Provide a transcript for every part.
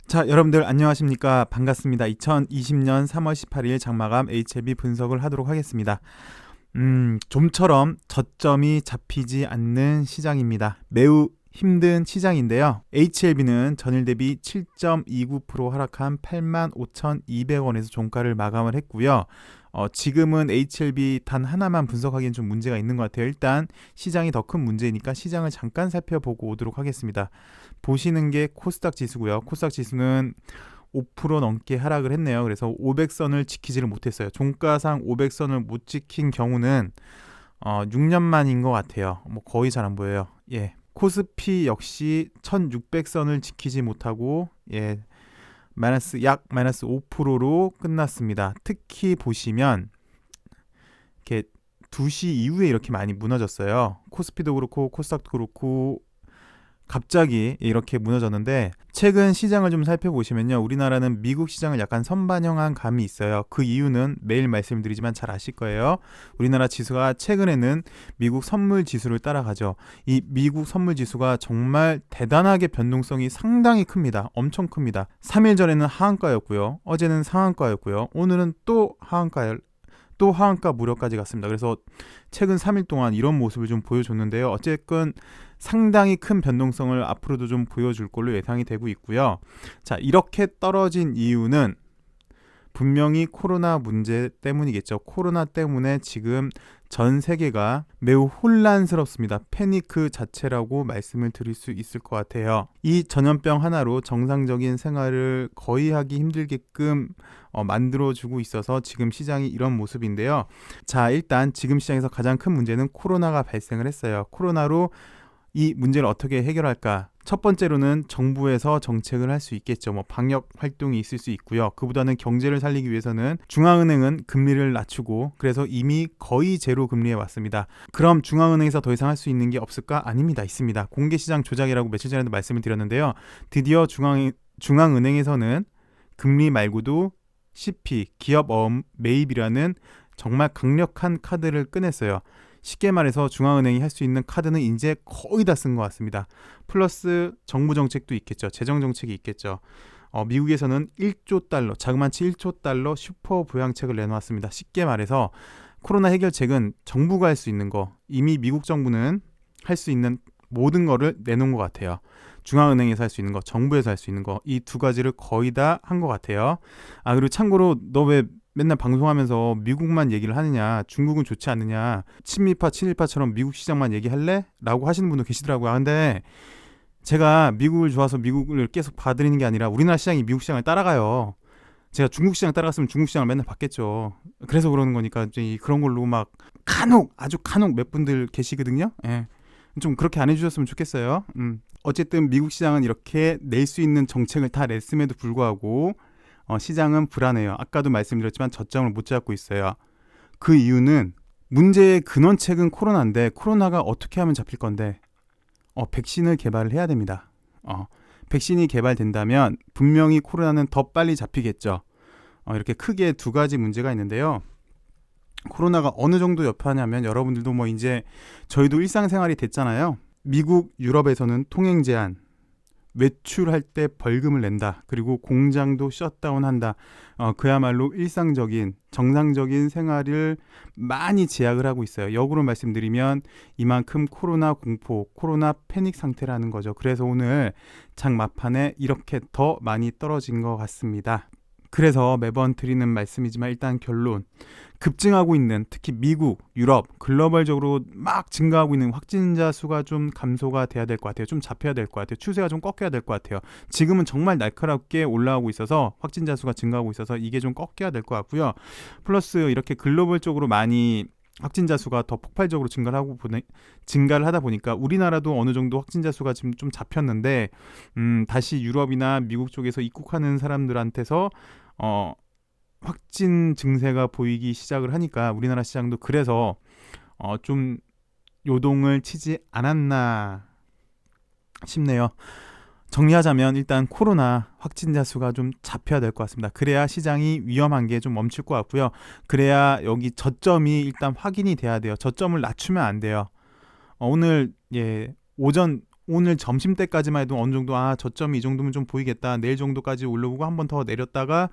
자, 여러분들 안녕하십니까? 반갑습니다. 2020년 3월 18일 장마감 HLB 분석을 하도록 하겠습니다. 좀처럼 저점이 잡히지 않는 시장입니다. 매우 힘든 시장인데요. HLB는 전일 대비 7.29% 하락한 85,200원에서 종가를 마감을 했고요. 지금은 HLB 단 하나만 분석하기엔 좀 문제가 있는 것 같아요. 일단 시장이 더 큰 문제니까 시장을 잠깐 살펴보고 오도록 하겠습니다. 보시는 게 코스닥 지수고요. 코스닥 지수는 5% 넘게 하락을 했네요. 그래서 500선을 지키지를 못했어요. 종가상 500선을 못 지킨 경우는 6년 만인 것 같아요. 뭐 거의 잘 안 보여요. 예. 코스피 역시 1600선을 지키지 못하고 약 마이너스 5%로 끝났습니다. 특히 보시면 이렇게 2시 이후에 이렇게 많이 무너졌어요. 코스피도 그렇고 코스닥도 그렇고 갑자기 이렇게 무너졌는데, 최근 시장을 좀 살펴보시면요, 우리나라는 미국 시장을 약간 선반영한 감이 있어요. 그 이유는 매일 말씀드리지만 잘 아실 거예요. 우리나라 지수가 최근에는 미국 선물 지수를 따라가죠. 이 미국 선물 지수가 정말 대단하게 변동성이 상당히 큽니다. 엄청 큽니다. 3일 전에는 하한가였고요, 어제는 상한가였고요, 오늘은 또 하한가 무렵까지 갔습니다. 그래서 최근 3일 동안 이런 모습을 좀 보여줬는데요. 어쨌든 상당히 큰 변동성을 앞으로도 좀 보여줄 걸로 예상이 되고 있고요. 자, 이렇게 떨어진 이유는 분명히 코로나 문제 때문이겠죠. 코로나 때문에 지금 전 세계가 매우 혼란스럽습니다. 패니크 자체라고 말씀을 드릴 수 있을 것 같아요. 이 전염병 하나로 정상적인 생활을 거의 하기 힘들게끔 만들어주고 있어서 지금 시장이 이런 모습인데요. 자, 일단 지금 시장에서 가장 큰 문제는 코로나가 발생을 했어요. 코로나로 이 문제를 어떻게 해결할까? 첫 번째로는 정부에서 정책을 할 수 있겠죠. 뭐 방역 활동이 있을 수 있고요. 그보다는 경제를 살리기 위해서는 중앙은행은 금리를 낮추고, 그래서 이미 거의 제로 금리에 왔습니다. 그럼 중앙은행에서 더 이상 할 수 있는 게 없을까? 아닙니다. 있습니다. 공개시장 조작이라고 며칠 전에도 말씀을 드렸는데요. 드디어 중앙은행에서는 금리 말고도 CP, 기업어음 매입이라는 정말 강력한 카드를 꺼냈어요. 쉽게 말해서 중앙은행이 할 수 있는 카드는 이제 거의 다 쓴 것 같습니다. 플러스 정부 정책도 있겠죠. 재정 정책이 있겠죠. 미국에서는 1조 달러, 자그마치 1조 달러 슈퍼 부양책을 내놓았습니다. 쉽게 말해서 코로나 해결책은 정부가 할 수 있는 거, 이미 미국 정부는 할 수 있는 모든 거를 내놓은 것 같아요. 중앙은행에서 할 수 있는 거, 정부에서 할 수 있는 거, 이 두 가지를 거의 다 한 것 같아요. 그리고 참고로 너 왜 맨날 방송하면서 미국만 얘기를 하느냐, 중국은 좋지 않느냐, 친미파 친일파처럼 미국 시장만 얘기할래? 라고 하시는 분도 계시더라고요. 근데 제가 미국을 좋아서 미국을 계속 봐드리는 게 아니라 우리나라 시장이 미국 시장을 따라가요. 제가 중국 시장 따라갔으면 중국 시장을 맨날 봤겠죠. 그래서 그러는 거니까 이제 그런 걸로 막 아주 간혹 몇 분들 계시거든요. 예. 좀 그렇게 안 해주셨으면 좋겠어요. 어쨌든 미국 시장은 이렇게 낼 수 있는 정책을 다 냈음에도 불구하고 시장은 불안해요. 아까도 말씀드렸지만 저점을 못 잡고 있어요. 그 이유는 문제의 근원책은 코로나인데, 코로나가 어떻게 하면 잡힐 건데, 백신을 개발을 해야 됩니다. 백신이 개발된다면 분명히 코로나는 더 빨리 잡히겠죠. 이렇게 크게 두 가지 문제가 있는데요. 코로나가 어느 정도 여파냐면, 여러분들도 뭐 이제 저희도 일상생활이 됐잖아요. 미국, 유럽에서는 통행 제한, 외출할 때 벌금을 낸다. 그리고 공장도 셧다운한다. 그야말로 일상적인 정상적인 생활을 많이 제약을 하고 있어요. 역으로 말씀드리면 이만큼 코로나 공포, 코로나 패닉 상태라는 거죠. 그래서 오늘 장 막판에 이렇게 더 많이 떨어진 것 같습니다. 그래서 매번 드리는 말씀이지만 일단 결론, 급증하고 있는 특히 미국, 유럽, 글로벌적으로 막 증가하고 있는 확진자 수가 좀 감소가 돼야 될 것 같아요. 좀 잡혀야 될 것 같아요. 추세가 좀 꺾여야 될 것 같아요. 지금은 정말 날카롭게 올라오고 있어서, 확진자 수가 증가하고 있어서 이게 좀 꺾여야 될 것 같고요. 플러스 이렇게 글로벌적으로 많이 확진자 수가 더 폭발적으로 증가를 하다 보니까 우리나라도 어느 정도 확진자 수가 지금 좀 잡혔는데, 다시 유럽이나 미국 쪽에서 입국하는 사람들한테서 확진 증세가 보이기 시작을 하니까 우리나라 시장도 그래서 좀 요동을 치지 않았나 싶네요. 정리하자면 일단 코로나 확진자 수가 좀 잡혀야 될 것 같습니다. 그래야 시장이 위험한 게 좀 멈출 것 같고요. 그래야 여기 저점이 일단 확인이 돼야 돼요. 저점을 낮추면 안 돼요. 오늘 오전 오늘 점심때까지만 해도 어느 정도 저점이 이 정도면 좀 보이겠다. 내일 정도까지 올라오고 한 번 더 내렸다가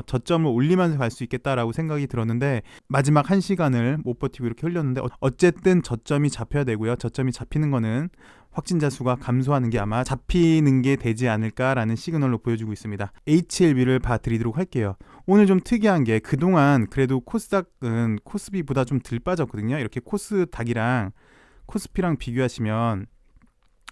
저점을 올리면서 갈 수 있겠다라고 생각이 들었는데 마지막 1시간을 못 버티고 이렇게 흘렸는데 어쨌든 저점이 잡혀야 되고요. 저점이 잡히는 거는 확진자 수가 감소하는 게 아마 잡히는 게 되지 않을까라는 시그널로 보여주고 있습니다. HLB를 봐드리도록 할게요. 오늘 좀 특이한 게 그동안 그래도 코스닥은 코스피보다 좀 덜 빠졌거든요. 이렇게 코스닥이랑 코스피랑 비교하시면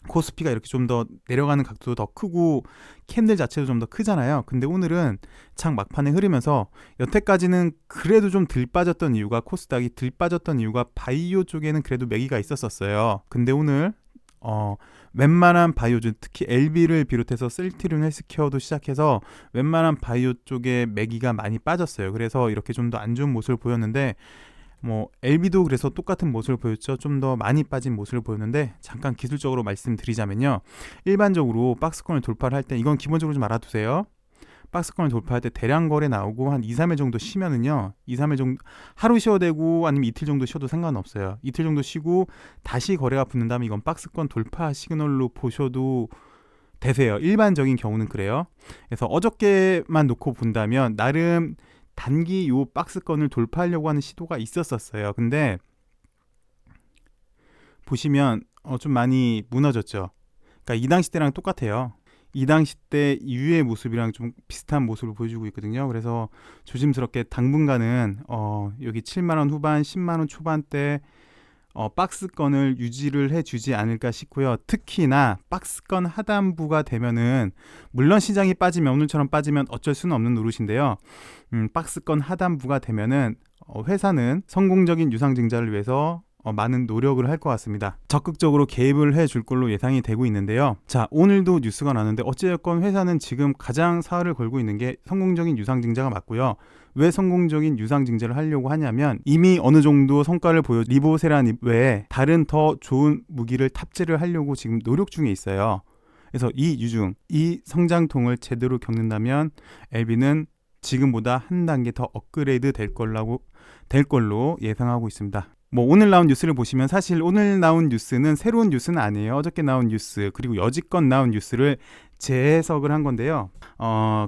코스피가 이렇게 좀 더 내려가는 각도도 더 크고 캔들 자체도 좀 더 크잖아요. 근데 오늘은 장 막판에 흐르면서 여태까지는 그래도 좀 덜 빠졌던 이유가 코스닥이 덜 빠졌던 이유가 바이오 쪽에는 그래도 매기가 있었어요. 근데 오늘 웬만한 바이오주 특히 LB를 비롯해서 셀트리온 헬스케어도 시작해서 웬만한 바이오 쪽에 매기가 많이 빠졌어요. 그래서 이렇게 좀 더 안 좋은 모습을 보였는데 LB도 그래서 똑같은 모습을 보였죠. 좀 더 많이 빠진 모습을 보였는데 잠깐 기술적으로 말씀드리자면요. 일반적으로 박스권을 돌파를 할 때 이건 기본적으로 좀 알아두세요. 박스권을 돌파할 때 대량 거래 나오고 한 2, 3일 정도 쉬면은요. 2, 3일 정도 하루 쉬어도 되고 아니면 이틀 정도 쉬어도 상관없어요. 이틀 정도 쉬고 다시 거래가 붙는다면 이건 박스권 돌파 시그널로 보셔도 되세요. 일반적인 경우는 그래요. 그래서 어저께만 놓고 본다면 나름 단기 요 박스권을 돌파하려고 하는 시도가 있었어요. 근데 보시면 좀 많이 무너졌죠. 그러니까 이 당시 때랑 똑같아요. 이 당시 때 이후의 모습이랑 좀 비슷한 모습을 보여주고 있거든요. 그래서 조심스럽게 당분간은 여기 7만원 후반, 10만원 초반대 박스권을 유지를 해주지 않을까 싶고요. 특히나 박스권 하단부가 되면은 물론 시장이 빠지면 오늘처럼 빠지면 어쩔 수는 없는 노릇인데요. 박스권 하단부가 되면은 회사는 성공적인 유상증자를 위해서 많은 노력을 할 것 같습니다. 적극적으로 개입을 해줄 걸로 예상이 되고 있는데요. 자, 오늘도 뉴스가 나는데 어찌됐건 회사는 지금 가장 사활을 걸고 있는 게 성공적인 유상증자가 맞고요. 왜 성공적인 유상증자를 하려고 하냐면 이미 어느 정도 성과를 보여 리보세란 외에 다른 더 좋은 무기를 탑재를 하려고 지금 노력 중에 있어요. 그래서 이 유중, 이 성장통을 제대로 겪는다면 LB는 지금보다 한 단계 더 업그레이드 될 걸로 예상하고 있습니다. 오늘 나온 뉴스를 보시면 사실 오늘 나온 뉴스는 새로운 뉴스는 아니에요. 어저께 나온 뉴스 그리고 여지껏 나온 뉴스를 재해석을 한 건데요.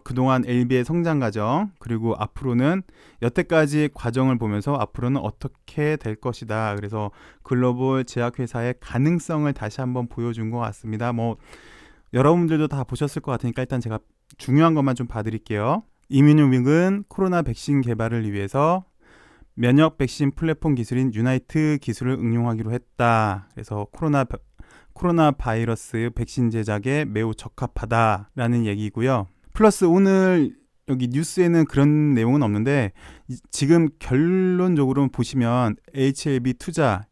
그동안 LB의 성장 과정 그리고 앞으로는 여태까지 과정을 보면서 앞으로는 어떻게 될 것이다. 그래서 글로벌 제약회사의 가능성을 다시 한번 보여준 것 같습니다. 여러분들도 다 보셨을 것 같으니까 일단 제가 중요한 것만 좀 봐드릴게요. 이뮤노믹은 코로나 백신 개발을 위해서 면역 백신 플랫폼 기술인 유나이트 기술을 응용하기로 했다. 그래서 코로나 바이러스 백신 제작에 매우 적합하다라는 얘기고요. 플러스 오늘 여기 뉴스에는 그런 내용은 없는데 지금 결론적으로 보시면 HLB 투자,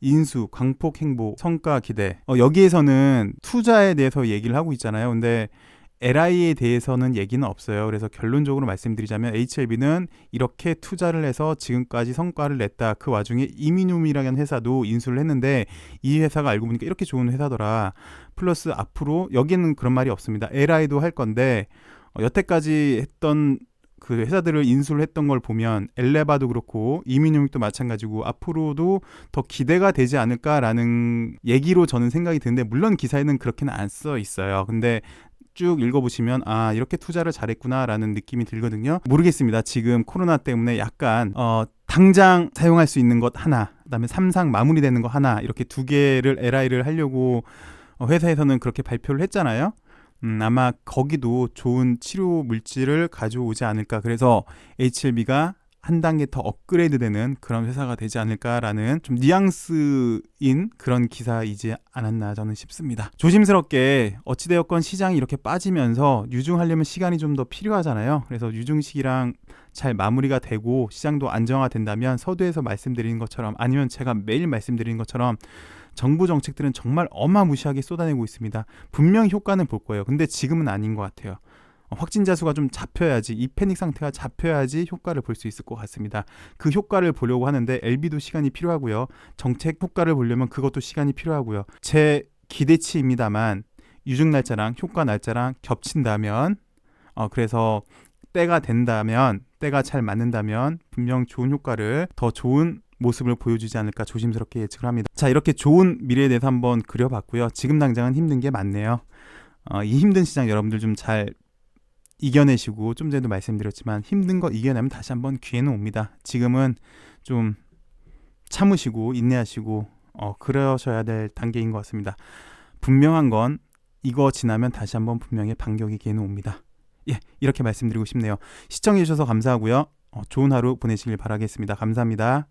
인수, 광폭 행보, 성과 기대 여기에서는 투자에 대해서 얘기를 하고 있잖아요. 근데 LI에 대해서는 얘기는 없어요. 그래서 결론적으로 말씀드리자면 HLB는 이렇게 투자를 해서 지금까지 성과를 냈다. 그 와중에 이미눔이라는 회사도 인수를 했는데 이 회사가 알고 보니까 이렇게 좋은 회사더라. 플러스 앞으로 여기는 그런 말이 없습니다. LI도 할 건데 여태까지 했던 그 회사들을 인수를 했던 걸 보면 엘레바도 그렇고 이미눔도 마찬가지고 앞으로도 더 기대가 되지 않을까라는 얘기로 저는 생각이 드는데 물론 기사에는 그렇게는 안 써 있어요. 근데 쭉 읽어보시면 이렇게 투자를 잘했구나라는 느낌이 들거든요. 모르겠습니다. 지금 코로나 때문에 약간 당장 사용할 수 있는 것 하나, 그다음에 3상 마무리되는 거 하나 이렇게 두 개를 LI를 하려고 회사에서는 그렇게 발표를 했잖아요. 아마 거기도 좋은 치료 물질을 가져오지 않을까. 그래서 HLB가 한 단계 더 업그레이드되는 그런 회사가 되지 않을까라는 좀 뉘앙스인 그런 기사이지 않았나 저는 싶습니다. 조심스럽게 어찌되었건 시장이 이렇게 빠지면서 유중하려면 시간이 좀 더 필요하잖아요. 그래서 유중 시기랑 잘 마무리가 되고 시장도 안정화된다면 서두에서 말씀드리는 것처럼 아니면 제가 매일 말씀드리는 것처럼 정부 정책들은 정말 어마무시하게 쏟아내고 있습니다. 분명히 효과는 볼 거예요. 근데 지금은 아닌 것 같아요. 확진자 수가 좀 잡혀야지, 이 패닉 상태가 잡혀야지 효과를 볼 수 있을 것 같습니다. 그 효과를 보려고 하는데 LB도 시간이 필요하고요. 정책 효과를 보려면 그것도 시간이 필요하고요. 제 기대치입니다만 유증 날짜랑 효과 날짜랑 겹친다면 그래서 때가 된다면, 때가 잘 맞는다면 분명 좋은 효과를, 더 좋은 모습을 보여주지 않을까 조심스럽게 예측을 합니다. 자, 이렇게 좋은 미래에 대해서 한번 그려봤고요. 지금 당장은 힘든 게 많네요. 이 힘든 시장 여러분들 좀 잘 이겨내시고, 좀 전에도 말씀드렸지만 힘든 거 이겨내면 다시 한번 기회는 옵니다. 지금은 좀 참으시고 인내하시고 그러셔야 될 단계인 것 같습니다. 분명한 건 이거 지나면 다시 한번 분명히 반격의 기회는 옵니다. 예, 이렇게 말씀드리고 싶네요. 시청해 주셔서 감사하고요. 좋은 하루 보내시길 바라겠습니다. 감사합니다.